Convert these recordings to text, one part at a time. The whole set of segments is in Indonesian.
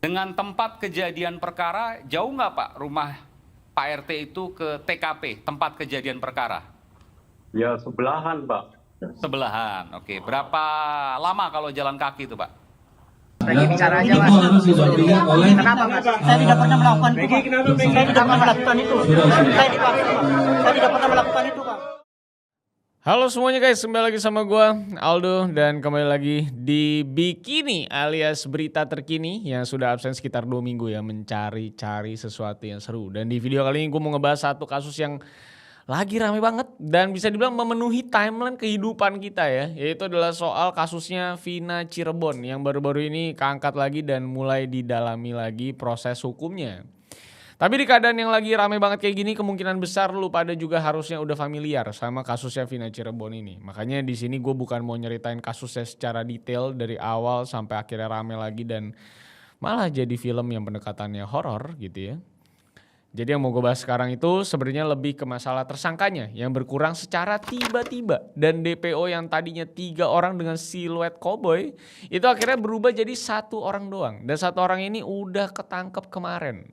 Dengan tempat kejadian perkara, jauh nggak Pak rumah Pak RT itu ke TKP, tempat kejadian perkara? Ya sebelahan, Pak. Sebelahan, oke. Berapa lama kalau jalan kaki itu Pak? Peggy bicara aja, Mas. Kenapa, Mas? Saya tidak pernah melakukan itu, Pak. Saya tidak pernah melakukan itu. Saya dipaksa, Pak. Saya tidak pernah melakukan itu, Pak. Halo semuanya guys, kembali lagi sama gue Aldo dan kembali lagi di Bikini alias berita terkini yang sudah absen sekitar 2 minggu ya, mencari-cari sesuatu yang seru. Dan di video kali ini gue mau ngebahas satu kasus yang lagi rame banget dan bisa dibilang memenuhi timeline kehidupan kita ya, yaitu adalah soal kasusnya Vina Cirebon yang baru-baru ini keangkat lagi dan mulai didalami lagi proses hukumnya. Tapi di keadaan yang lagi rame banget kayak gini, kemungkinan besar lu pada juga harusnya udah familiar sama kasusnya Vina Cirebon ini. Makanya di sini gue bukan mau nyeritain kasusnya secara detail dari awal sampai akhirnya rame lagi dan malah jadi film yang pendekatannya horor gitu ya. Jadi yang mau gue bahas sekarang itu sebenarnya lebih ke masalah tersangkanya yang berkurang secara tiba-tiba. Dan DPO yang tadinya 3 orang dengan siluet koboi itu akhirnya berubah jadi 1 orang doang. Dan 1 orang ini udah ketangkep kemarin.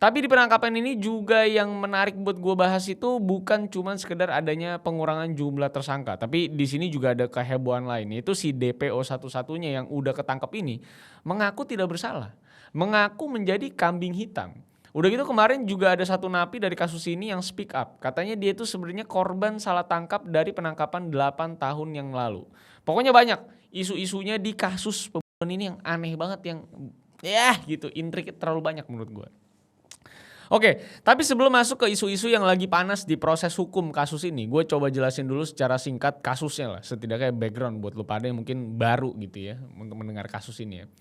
Tapi di penangkapan ini juga yang menarik buat gue bahas itu bukan cuma sekedar adanya pengurangan jumlah tersangka. Tapi di sini juga ada kehebohan lain, yaitu si DPO satu-satunya yang udah ketangkep ini mengaku tidak bersalah. Mengaku menjadi kambing hitam. Udah gitu kemarin juga ada satu napi dari kasus ini yang speak up. Katanya dia itu sebenarnya korban salah tangkap dari penangkapan 8 tahun yang lalu. Pokoknya banyak isu-isunya di kasus pembunuhan ini yang aneh banget, yang ya gitu, intrik terlalu banyak menurut gue. Oke, tapi sebelum masuk ke isu-isu yang lagi panas di proses hukum kasus ini, gue coba jelasin dulu secara singkat kasusnya lah, setidaknya background buat lu pada yang mungkin baru gitu ya untuk mendengar kasus ini ya.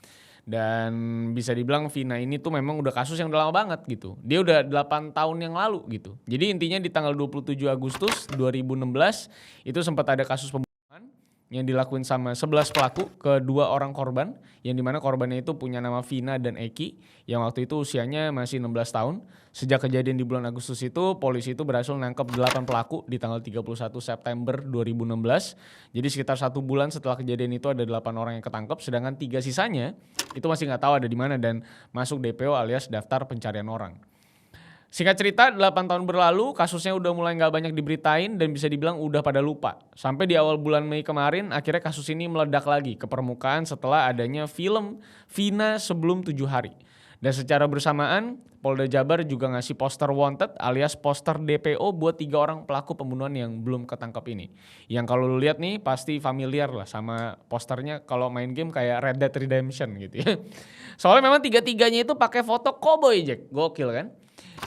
Dan bisa dibilang Vina ini tuh memang udah kasus yang udah lama banget gitu. Dia udah 8 tahun yang lalu gitu. Jadi intinya di tanggal 27 Agustus 2016 itu sempat ada kasus pembunuhan yang dilakuin sama 11 pelaku ke 2 orang korban, yang dimana korbannya itu punya nama Vina dan Eki yang waktu itu usianya masih 16 tahun. Sejak kejadian di bulan Agustus itu, polisi itu berhasil nangkep 8 pelaku di tanggal 31 September 2016. Jadi sekitar 1 bulan setelah kejadian itu ada 8 orang yang ketangkep, sedangkan 3 sisanya itu masih nggak tahu ada di mana dan masuk DPO alias daftar pencarian orang. Singkat cerita, 8 tahun berlalu, kasusnya udah mulai gak banyak diberitain dan bisa dibilang udah pada lupa. Sampai di awal bulan Mei kemarin, akhirnya kasus ini meledak lagi ke permukaan setelah adanya film Vina Sebelum 7 Hari. Dan secara bersamaan, Polda Jabar juga ngasih poster wanted alias poster DPO buat 3 orang pelaku pembunuhan yang belum ketangkap ini. Yang kalau lu lihat nih pasti familiar lah sama posternya kalau main game kayak Red Dead Redemption gitu ya. Soalnya memang 3-tiganya itu pakai foto cowboy Jack, gokil kan?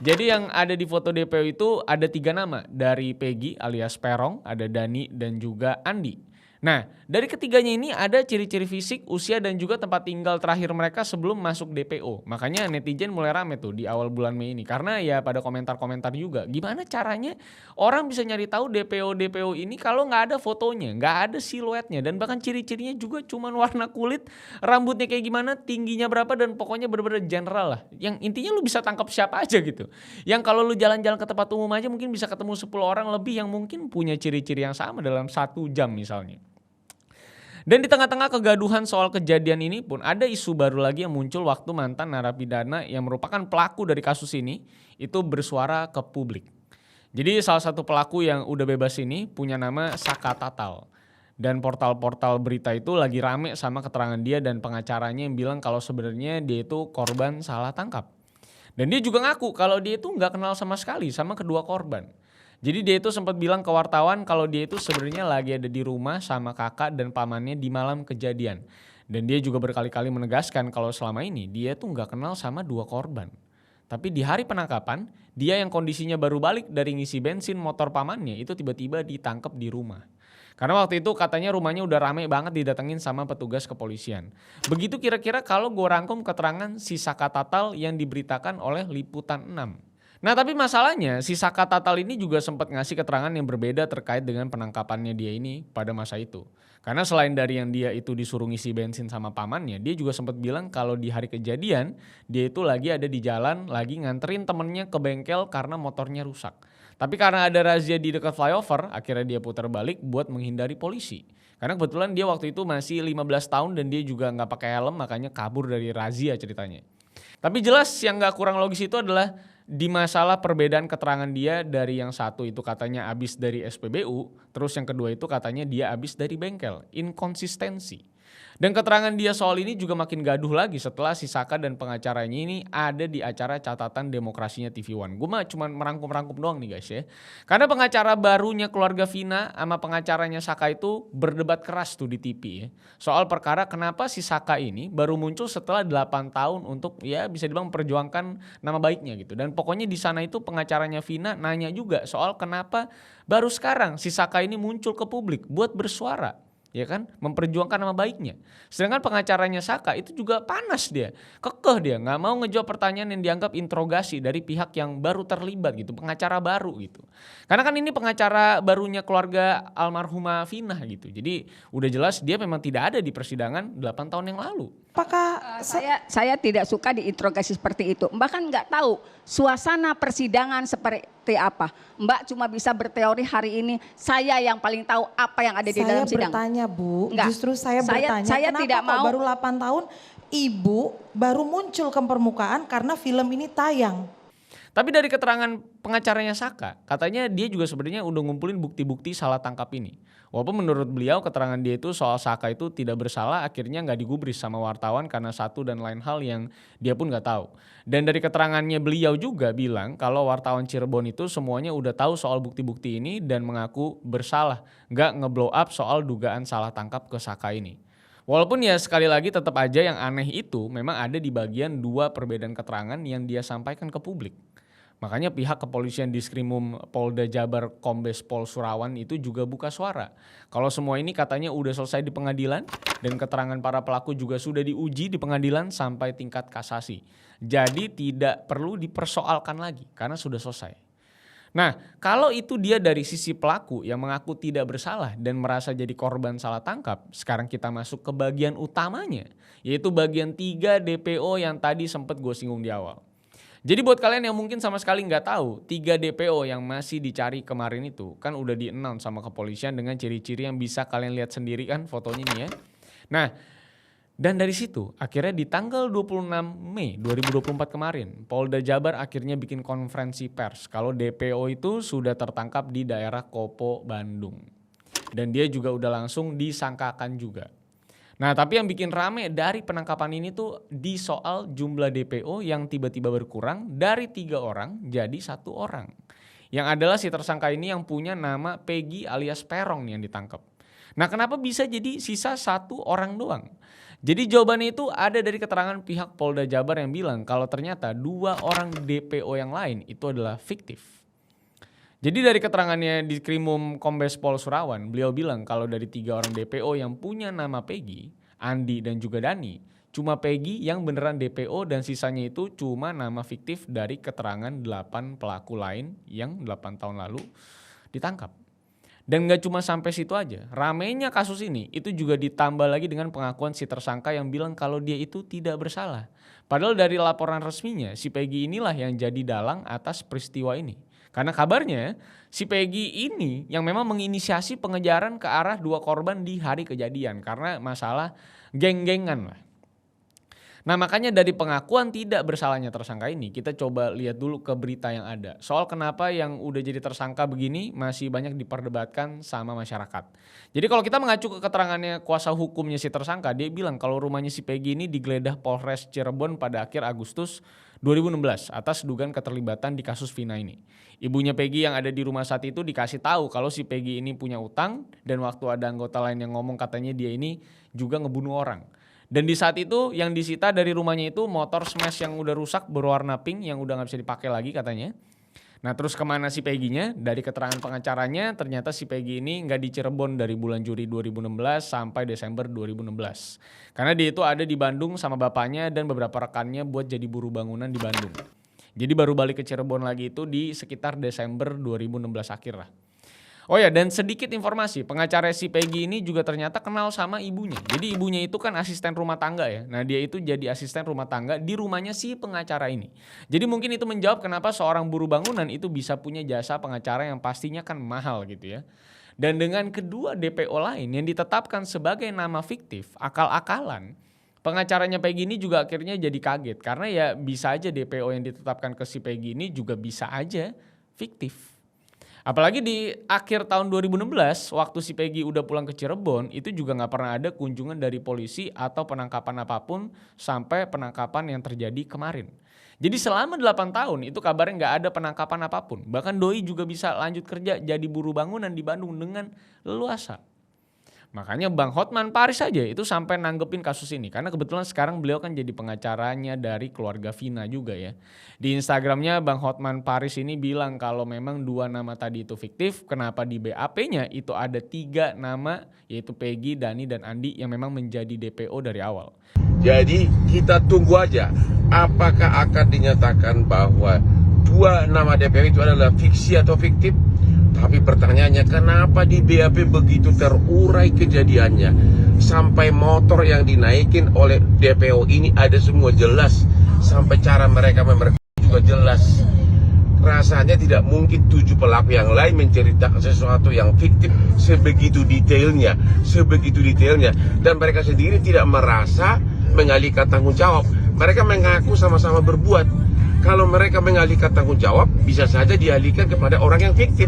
Jadi yang ada di foto DPO itu ada 3 nama dari Peggy alias Perong, ada Dani dan juga Andi. Nah dari ketiganya ini ada ciri-ciri fisik, usia dan juga tempat tinggal terakhir mereka sebelum masuk DPO. Makanya netizen mulai rame tuh di awal bulan Mei ini. Karena ya pada komentar-komentar juga gimana caranya orang bisa nyari tahu DPO ini kalau nggak ada fotonya, nggak ada siluetnya. Dan bahkan ciri-cirinya juga cuman warna kulit, rambutnya kayak gimana, tingginya berapa, dan pokoknya bener-bener general lah. Yang intinya lu bisa tangkap siapa aja gitu. Yang kalau lu jalan-jalan ke tempat umum aja mungkin bisa ketemu 10 orang lebih yang mungkin punya ciri-ciri yang sama dalam 1 jam misalnya. Dan di tengah-tengah kegaduhan soal kejadian ini pun ada isu baru lagi yang muncul waktu mantan narapidana yang merupakan pelaku dari kasus ini itu bersuara ke publik. Jadi salah satu pelaku yang udah bebas ini punya nama Saka Tatal. Dan portal-portal berita itu lagi rame sama keterangan dia dan pengacaranya yang bilang kalau sebenarnya dia itu korban salah tangkap. Dan dia juga ngaku kalau dia itu nggak kenal sama sekali sama kedua korban. Jadi dia itu sempat bilang ke wartawan kalau dia itu sebenarnya lagi ada di rumah sama kakak dan pamannya di malam kejadian. Dan dia juga berkali-kali menegaskan kalau selama ini dia tuh nggak kenal sama 2 korban. Tapi di hari penangkapan, dia yang kondisinya baru balik dari ngisi bensin motor pamannya itu tiba-tiba ditangkap di rumah. Karena waktu itu katanya rumahnya udah rame banget didatengin sama petugas kepolisian. Begitu kira-kira kalau gue rangkum keterangan si Saka Tatal yang diberitakan oleh Liputan 6. Nah tapi masalahnya si Saka Tatal ini juga sempat ngasih keterangan yang berbeda terkait dengan penangkapannya dia ini pada masa itu. Karena selain dari yang dia itu disuruh ngisi bensin sama pamannya, dia juga sempat bilang kalau di hari kejadian dia itu lagi ada di jalan lagi nganterin temennya ke bengkel karena motornya rusak. Tapi karena ada razia di dekat flyover, akhirnya dia putar balik buat menghindari polisi. Karena kebetulan dia waktu itu masih 15 tahun dan dia juga nggak pakai helm, makanya kabur dari razia ceritanya. Tapi jelas yang nggak kurang logis itu adalah di masalah perbedaan keterangan dia dari yang satu itu katanya habis dari SPBU, terus yang kedua itu katanya dia habis dari bengkel. Inkonsistensi. Dan keterangan dia soal ini juga makin gaduh lagi setelah si Saka dan pengacaranya ini ada di acara catatan demokrasinya TV One. Gue mah cuma merangkum-rangkum doang nih guys ya. Karena pengacara barunya keluarga Vina sama pengacaranya Saka itu berdebat keras tuh di TV ya. Soal perkara kenapa si Saka ini baru muncul setelah 8 tahun untuk ya bisa dibilang memperjuangkan nama baiknya gitu. Dan pokoknya di sana itu pengacaranya Vina nanya juga soal kenapa baru sekarang si Saka ini muncul ke publik buat bersuara. Ya kan, memperjuangkan nama baiknya. Sedangkan pengacaranya Saka itu juga panas dia, kekeh dia, nggak mau ngejawab pertanyaan yang dianggap interogasi dari pihak yang baru terlibat gitu, pengacara baru gitu. Karena kan ini pengacara barunya keluarga almarhumah Vina gitu. Jadi udah jelas dia memang tidak ada di persidangan 8 tahun yang lalu. Apakah saya tidak suka diinterogasi seperti itu. Mbak kan nggak tahu suasana persidangan seperti apa. Mbak cuma bisa berteori hari ini. Saya yang paling tahu apa yang ada di dalam sidang. Saya bertanya Bu, Enggak. justru saya bertanya saya kenapa tidak kok mau. baru 8 tahun Ibu baru muncul ke permukaan karena film ini tayang. Tapi dari keterangan pengacaranya Saka, katanya dia juga sebenarnya udah ngumpulin bukti-bukti salah tangkap ini. Walaupun menurut beliau keterangan dia itu soal Saka itu tidak bersalah, akhirnya nggak digubris sama wartawan karena satu dan lain hal yang dia pun nggak tahu. Dan dari keterangannya beliau juga bilang kalau wartawan Cirebon itu semuanya udah tahu soal bukti-bukti ini dan mengaku bersalah, nggak ngeblow up soal dugaan salah tangkap ke Saka ini. Walaupun ya sekali lagi tetap aja yang aneh itu memang ada di bagian dua perbedaan keterangan yang dia sampaikan ke publik. Makanya pihak kepolisian Diskrimum Polda Jabar Kombes Pol Surawan itu juga buka suara. Kalau semua ini katanya udah selesai di pengadilan dan keterangan para pelaku juga sudah diuji di pengadilan sampai tingkat kasasi. Jadi tidak perlu dipersoalkan lagi karena sudah selesai. Nah, kalau itu dia dari sisi pelaku yang mengaku tidak bersalah dan merasa jadi korban salah tangkap, sekarang kita masuk ke bagian utamanya, yaitu bagian 3 DPO yang tadi sempat gue singgung di awal. Jadi buat kalian yang mungkin sama sekali nggak tahu, 3 DPO yang masih dicari kemarin itu kan udah di-announce sama kepolisian dengan ciri-ciri yang bisa kalian lihat sendiri kan fotonya nih ya. Nah, dan dari situ akhirnya di tanggal 26 Mei 2024 kemarin, Polda Jabar akhirnya bikin konferensi pers kalau DPO itu sudah tertangkap di daerah Kopo, Bandung. Dan dia juga udah langsung disangkakan juga. Nah tapi yang bikin rame dari penangkapan ini tuh di soal jumlah DPO yang tiba-tiba berkurang dari 3 orang jadi 1 orang. Yang adalah si tersangka ini yang punya nama Peggy alias Perong nih yang ditangkap. Nah kenapa bisa jadi sisa 1 orang doang? Jadi jawabannya itu ada dari keterangan pihak Polda Jabar yang bilang kalau ternyata 2 orang DPO yang lain itu adalah fiktif. Jadi dari keterangannya di Krimum Kombes Pol Surawan, beliau bilang kalau dari 3 orang DPO yang punya nama Peggy, Andi dan juga Dani, cuma Peggy yang beneran DPO dan sisanya itu cuma nama fiktif dari keterangan 8 pelaku lain yang 8 tahun lalu ditangkap. Dan gak cuma sampai situ aja, ramainya kasus ini itu juga ditambah lagi dengan pengakuan si tersangka yang bilang kalau dia itu tidak bersalah. Padahal dari laporan resminya si Peggy inilah yang jadi dalang atas peristiwa ini. Karena kabarnya si Peggy ini yang memang menginisiasi pengejaran ke arah 2 korban di hari kejadian karena masalah geng-gengan lah. Nah makanya dari pengakuan tidak bersalahnya tersangka ini kita coba lihat dulu ke berita yang ada. Soal kenapa yang udah jadi tersangka begini masih banyak diperdebatkan sama masyarakat. Jadi kalau kita mengacu ke keterangannya kuasa hukumnya si tersangka, dia bilang kalau rumahnya si Peggy ini digeledah Polres Cirebon pada akhir Agustus 2016 atas dugaan keterlibatan di kasus Vina ini. Ibunya Peggy yang ada di rumah saat itu dikasih tahu kalau si Peggy ini punya utang dan waktu ada anggota lain yang ngomong katanya dia ini juga ngebunuh orang. Dan di saat itu yang disita dari rumahnya itu motor smash yang udah rusak berwarna pink yang udah gak bisa dipakai lagi katanya. Nah terus kemana si Peggy-nya? Dari keterangan pengacaranya ternyata si Peggy ini gak di Cirebon dari bulan Juli 2016 sampai Desember 2016. Karena dia itu ada di Bandung sama bapaknya dan beberapa rekannya buat jadi buruh bangunan di Bandung. Jadi baru balik ke Cirebon lagi itu di sekitar Desember 2016 akhir lah. Oh ya, dan sedikit informasi, pengacara si Peggy ini juga ternyata kenal sama ibunya. Jadi ibunya itu kan asisten rumah tangga ya. Nah dia itu jadi asisten rumah tangga di rumahnya si pengacara ini. Jadi mungkin itu menjawab kenapa seorang buruh bangunan itu bisa punya jasa pengacara yang pastinya kan mahal gitu ya. Dan dengan kedua DPO lain yang ditetapkan sebagai nama fiktif, akal-akalan, pengacaranya Peggy ini juga akhirnya jadi kaget. Karena ya bisa aja DPO yang ditetapkan ke si Peggy ini juga bisa aja fiktif. Apalagi di akhir tahun 2016 waktu si Peggy udah pulang ke Cirebon itu juga gak pernah ada kunjungan dari polisi atau penangkapan apapun sampai penangkapan yang terjadi kemarin. Jadi selama 8 tahun itu kabarnya gak ada penangkapan apapun. Bahkan Doi juga bisa lanjut kerja jadi buruh bangunan di Bandung dengan leluasa. Makanya Bang Hotman Paris aja itu sampai nanggepin kasus ini. Karena kebetulan sekarang beliau kan jadi pengacaranya dari keluarga Vina juga ya. Di Instagramnya Bang Hotman Paris ini bilang kalau memang 2 nama tadi itu fiktif. Kenapa di BAP-nya itu ada 3 nama yaitu Peggy, Dani, dan Andi yang memang menjadi DPO dari awal. Jadi kita tunggu aja apakah akan dinyatakan bahwa 2 nama DPO itu adalah fiksi atau fiktif. Tapi pertanyaannya kenapa di BAP begitu terurai kejadiannya sampai motor yang dinaikin oleh DPO ini ada semua jelas, sampai cara mereka memeriksa juga jelas. Rasanya tidak mungkin 7 pelaku yang lain menceritakan sesuatu yang fiktif sebegitu detailnya, dan mereka sendiri tidak merasa mengalihkan tanggung jawab. Mereka mengaku sama-sama berbuat. Kalau mereka mengalihkan tanggung jawab, bisa saja dialihkan kepada orang yang fiktif.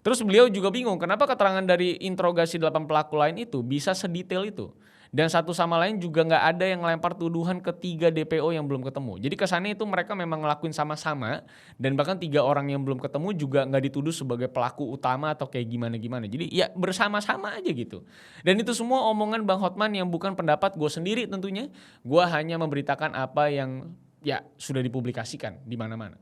Terus beliau juga bingung kenapa keterangan dari interogasi 8 pelaku lain itu bisa sedetail itu. Dan satu sama lain juga nggak ada yang lempar tuduhan ke 3 DPO yang belum ketemu. Jadi kesannya itu mereka memang ngelakuin sama-sama dan bahkan 3 orang yang belum ketemu juga nggak dituduh sebagai pelaku utama atau kayak gimana-gimana. Jadi ya bersama-sama aja gitu. Dan itu semua omongan Bang Hotman yang bukan pendapat gue sendiri tentunya. Gue hanya memberitakan apa yang ya sudah dipublikasikan di mana-mana.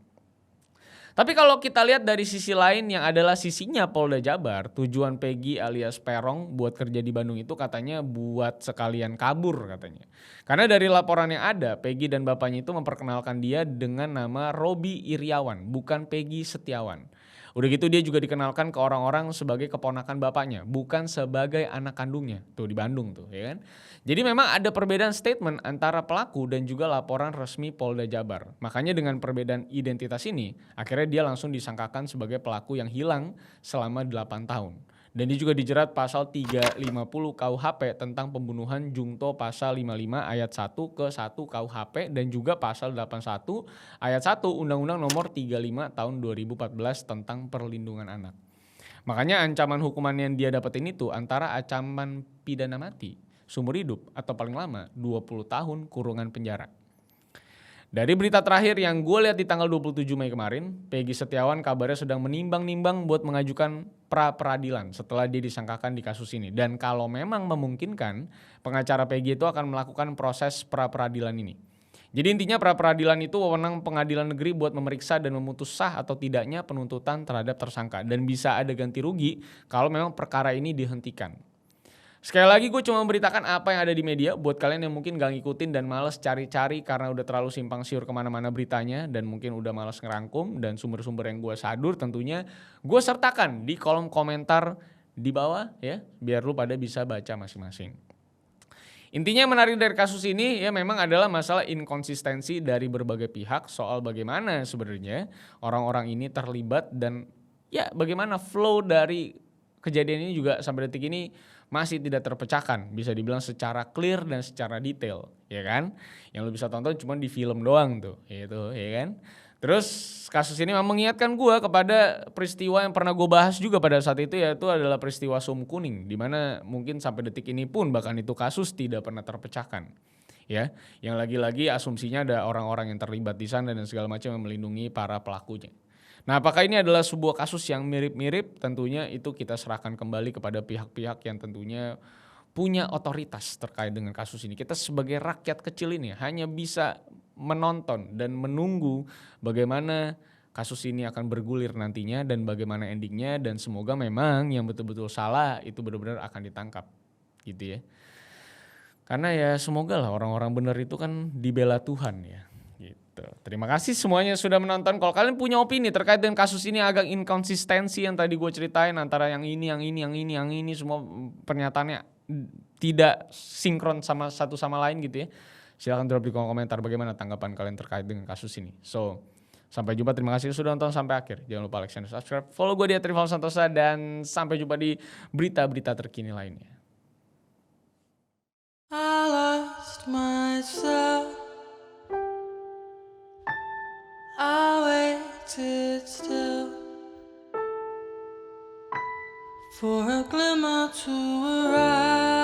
Tapi kalau kita lihat dari sisi lain yang adalah sisinya Polda Jabar, tujuan Peggy alias Peron buat kerja di Bandung itu katanya buat sekalian kabur katanya. Karena dari laporan yang ada, Peggy dan bapaknya itu memperkenalkan dia dengan nama Robi Iriawan, bukan Peggy Setiawan. Udah gitu dia juga dikenalkan ke orang-orang sebagai keponakan bapaknya, bukan sebagai anak kandungnya. Tuh di Bandung tuh ya kan. Jadi memang ada perbedaan statement antara pelaku dan juga laporan resmi Polda Jabar. Makanya dengan perbedaan identitas ini, akhirnya dia langsung disangkakan sebagai pelaku yang hilang selama 8 tahun. Dan dia juga dijerat pasal 350 KUHP tentang pembunuhan jungto pasal 55 ayat 1 ke 1 KUHP dan juga pasal 81 ayat 1 Undang-Undang nomor 35 tahun 2014 tentang perlindungan anak. Makanya ancaman hukuman yang dia dapetin itu antara ancaman pidana mati, seumur hidup atau paling lama 20 tahun kurungan penjara. Dari berita terakhir yang gue lihat di tanggal 27 Mei kemarin, Peggy Setiawan kabarnya sedang menimbang-nimbang buat mengajukan pra-peradilan setelah dia disangkakan di kasus ini. Dan kalau memang memungkinkan, pengacara Peggy itu akan melakukan proses pra-peradilan ini. Jadi intinya pra-peradilan itu wewenang pengadilan negeri buat memeriksa dan memutus sah atau tidaknya penuntutan terhadap tersangka. Dan bisa ada ganti rugi kalau memang perkara ini dihentikan. Sekali lagi gue cuma memberitakan apa yang ada di media buat kalian yang mungkin gak ngikutin dan males cari-cari karena udah terlalu simpang siur kemana-mana beritanya dan mungkin udah males ngerangkum dan sumber-sumber yang gue sadur tentunya gue sertakan di kolom komentar di bawah ya biar lu pada bisa baca masing-masing. Intinya menarik dari kasus ini ya memang adalah masalah inkonsistensi dari berbagai pihak soal bagaimana sebenarnya orang-orang ini terlibat dan ya bagaimana flow dari kejadian ini juga sampai detik ini masih tidak terpecahkan, bisa dibilang secara clear dan secara detail, ya kan? Yang lo bisa tonton cuma di film doang tuh, gitu, ya kan? Terus kasus ini memang mengingatkan gue kepada peristiwa yang pernah gue bahas juga pada saat itu yaitu adalah peristiwa Sum Kuning, di mana mungkin sampai detik ini pun bahkan itu kasus tidak pernah terpecahkan, ya. Yang lagi-lagi asumsinya ada orang-orang yang terlibat di sana dan segala macam yang melindungi para pelakunya. Nah, apakah ini adalah sebuah kasus yang mirip-mirip? Tentunya itu kita serahkan kembali kepada pihak-pihak yang tentunya punya otoritas terkait dengan kasus ini. Kita sebagai rakyat kecil ini hanya bisa menonton dan menunggu bagaimana kasus ini akan bergulir nantinya dan bagaimana endingnya dan semoga memang yang betul-betul salah itu benar-benar akan ditangkap gitu ya. Karena ya semoga lah orang-orang benar itu kan dibela Tuhan ya. Gitu. Terima kasih semuanya sudah menonton. Kalau kalian punya opini terkait dengan kasus ini agak inkonsistensi yang tadi gue ceritain antara yang ini semua pernyataannya tidak sinkron sama satu sama lain gitu ya. Silahkan drop di kolom komentar bagaimana tanggapan kalian terkait dengan kasus ini. So, sampai jumpa. Terima kasih sudah nonton sampai akhir. Jangan lupa like, share, dan subscribe. Follow gue di @rivalsantosa dan sampai jumpa di berita-berita terkini lainnya. I lost myself. I waited still for a glimmer to arrive.